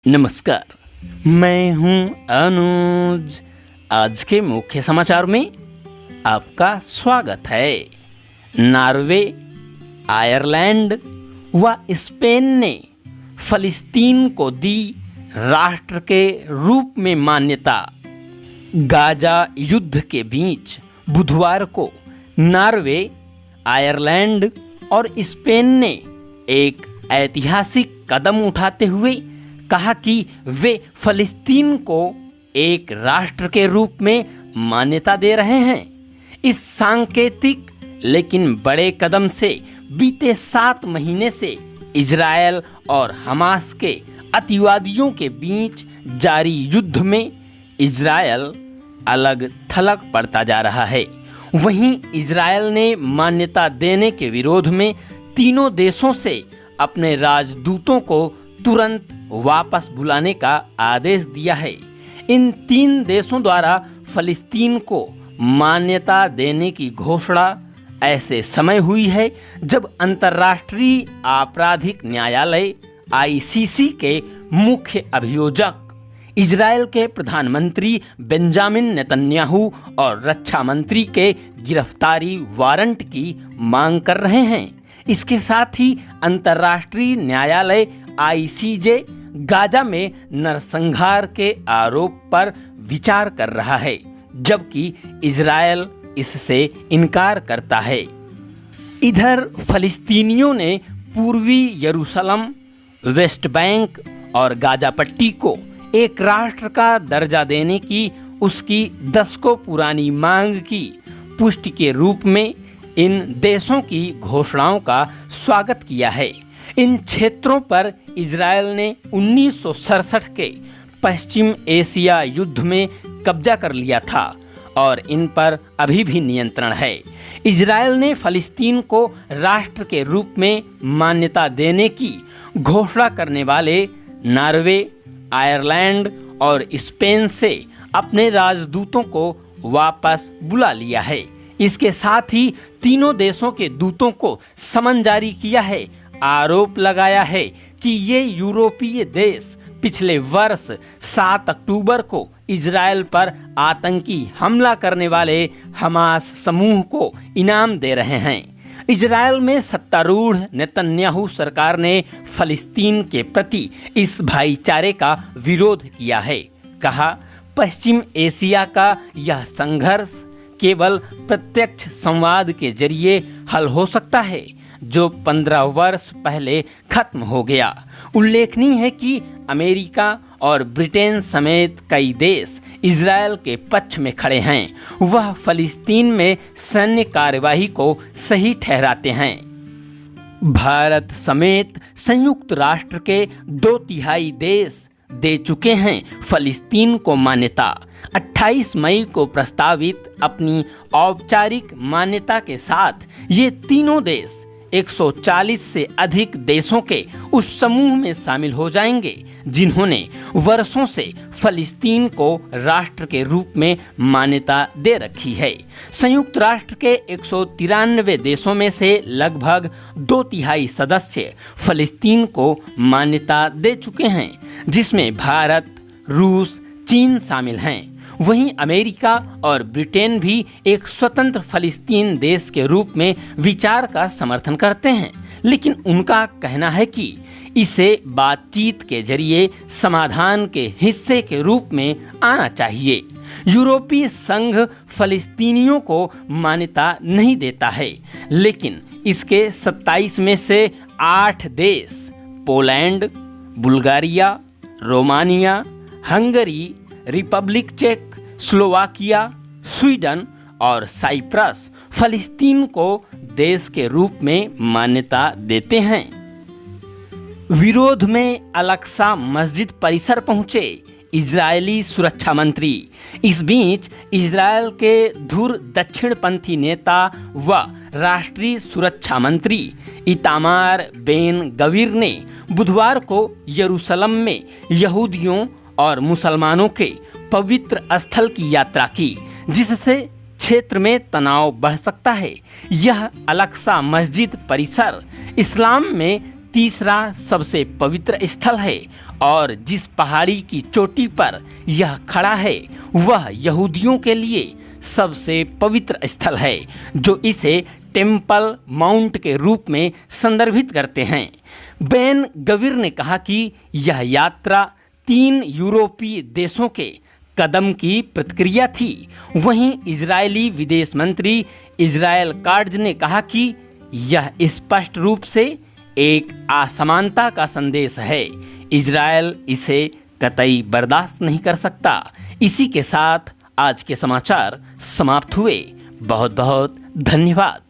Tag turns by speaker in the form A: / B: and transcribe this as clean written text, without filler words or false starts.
A: नमस्कार, मैं हूं अनुज। आज के मुख्य समाचार में आपका स्वागत है। नॉर्वे, आयरलैंड व स्पेन ने फ़लस्तीन को दी राष्ट्र के रूप में मान्यता। गाजा युद्ध के बीच बुधवार को नॉर्वे, आयरलैंड और स्पेन ने एक ऐतिहासिक कदम उठाते हुए कहा कि वे फ़लस्तीन को एक राष्ट्र के रूप में मान्यता दे रहे हैं। इस सांकेतिक लेकिन बड़े कदम से बीते 7 महीने से इजरायल और हमास के अतिवादियों के बीच जारी युद्ध में इजरायल अलग थलग पड़ता जा रहा है। वहीं इजरायल ने मान्यता देने के विरोध में तीनों देशों से अपने राजदूतों को तुरंत वापस बुलाने का आदेश दिया है। इन 3 देशों द्वारा फ़लस्तीन को मान्यता देने की घोषणा ऐसे समय हुई है जब अंतर्राष्ट्रीय आपराधिक न्यायालय (ICC) के मुख्य अभियोजक इजरायल के प्रधानमंत्री बेंजामिन नेतन्याहू और रक्षा मंत्री के गिरफ्तारी वारंट की मांग कर रहे हैं। इसके साथ ही अंतर्राष्ट्रीय न्यायालय ICJ गाजा में नरसंहार के आरोप पर विचार कर रहा है, जबकि इजरायल इससे इनकार करता है। इधर फ़लस्तीनियों ने पूर्वी यरूशलेम, वेस्ट बैंक और गाजा पट्टी को एक राष्ट्र का दर्जा देने की उसकी दशकों पुरानी मांग की पुष्टि के रूप में इन देशों की घोषणाओं का स्वागत किया है। इन क्षेत्रों पर इजरायल ने 1967 के पश्चिम एशिया युद्ध में कब्जा कर लिया था और इन पर अभी भी नियंत्रण है। इजरायल ने फ़लस्तीन को राष्ट्र के रूप में मान्यता देने की घोषणा करने वाले नॉर्वे, आयरलैंड और स्पेन से अपने राजदूतों को वापस बुला लिया है। इसके साथ ही तीनों देशों के दूतों को समन जारी किया है। आरोप लगाया है कि ये यूरोपीय देश पिछले वर्ष 7 अक्टूबर को इजरायल पर आतंकी हमला करने वाले हमास समूह को इनाम दे रहे हैं। इजरायल में सत्तारूढ़ नेतन्याहू सरकार ने फ़लस्तीन के प्रति इस भाईचारे का विरोध किया है। कहा, पश्चिम एशिया का यह संघर्ष केवल प्रत्यक्ष संवाद के जरिए हल हो सकता है, जो 15 वर्ष पहले खत्म हो गया। उल्लेखनीय है कि अमेरिका और ब्रिटेन समेत कई देश इजरायल के पक्ष में खड़े हैं। वह फ़लस्तीन में सैन्य कार्यवाही को सही ठहराते हैं। भारत समेत संयुक्त राष्ट्र के 2/3 देश दे चुके हैं फ़लस्तीन को मान्यता। 28 मई को प्रस्तावित अपनी औपचारिक मान्यता के साथ ये तीनों देश 140 से अधिक देशों के उस समूह में शामिल हो जाएंगे जिन्होंने वर्षों से फ़लस्तीन को राष्ट्र के रूप में मान्यता दे रखी है। संयुक्त राष्ट्र के 193 देशों में से लगभग 2/3 सदस्य फ़लस्तीन को मान्यता दे चुके हैं, जिसमें भारत, रूस, चीन शामिल हैं। वहीं अमेरिका और ब्रिटेन भी एक स्वतंत्र फ़लस्तीन देश के रूप में विचार का समर्थन करते हैं, लेकिन उनका कहना है कि इसे बातचीत के जरिए समाधान के हिस्से के रूप में आना चाहिए। यूरोपीय संघ फ़लस्तीनियों को मान्यता नहीं देता है, लेकिन इसके 27 में से 8 देश Poland, Bulgaria, Romania, Hungary, republic चेक, स्लोवाकिया, स्वीडन और साइप्रस फ़लस्तीन को देश के रूप में मान्यता देते हैं। विरोध में अल-अक्सा मस्जिद परिसर पहुंचे इजरायली सुरक्षा मंत्री। इस बीच इजरायल के धुर दक्षिणपंथी नेता व राष्ट्रीय सुरक्षा मंत्री इतामार बेन गवीर ने बुधवार को यरूशलेम में यहूदियों और मुसलमानों के पवित्र स्थल की यात्रा की, जिससे क्षेत्र में तनाव बढ़ सकता है। यह अल-अक्सा मस्जिद परिसर इस्लाम में तीसरा सबसे पवित्र स्थल है और जिस पहाड़ी की चोटी पर यह खड़ा है वह यहूदियों के लिए सबसे पवित्र स्थल है, जो इसे टेम्पल माउंट के रूप में संदर्भित करते हैं। बेन गविर ने कहा कि यह यात्रा 3 यूरोपीय देशों के कदम की प्रतिक्रिया थी। वहीं इजरायली विदेश मंत्री इजराइल काट्ज ने कहा कि यह स्पष्ट रूप से एक असमानता का संदेश है। इजराइल इसे कतई बर्दाश्त नहीं कर सकता। इसी के साथ आज के समाचार समाप्त हुए। बहुत बहुत धन्यवाद।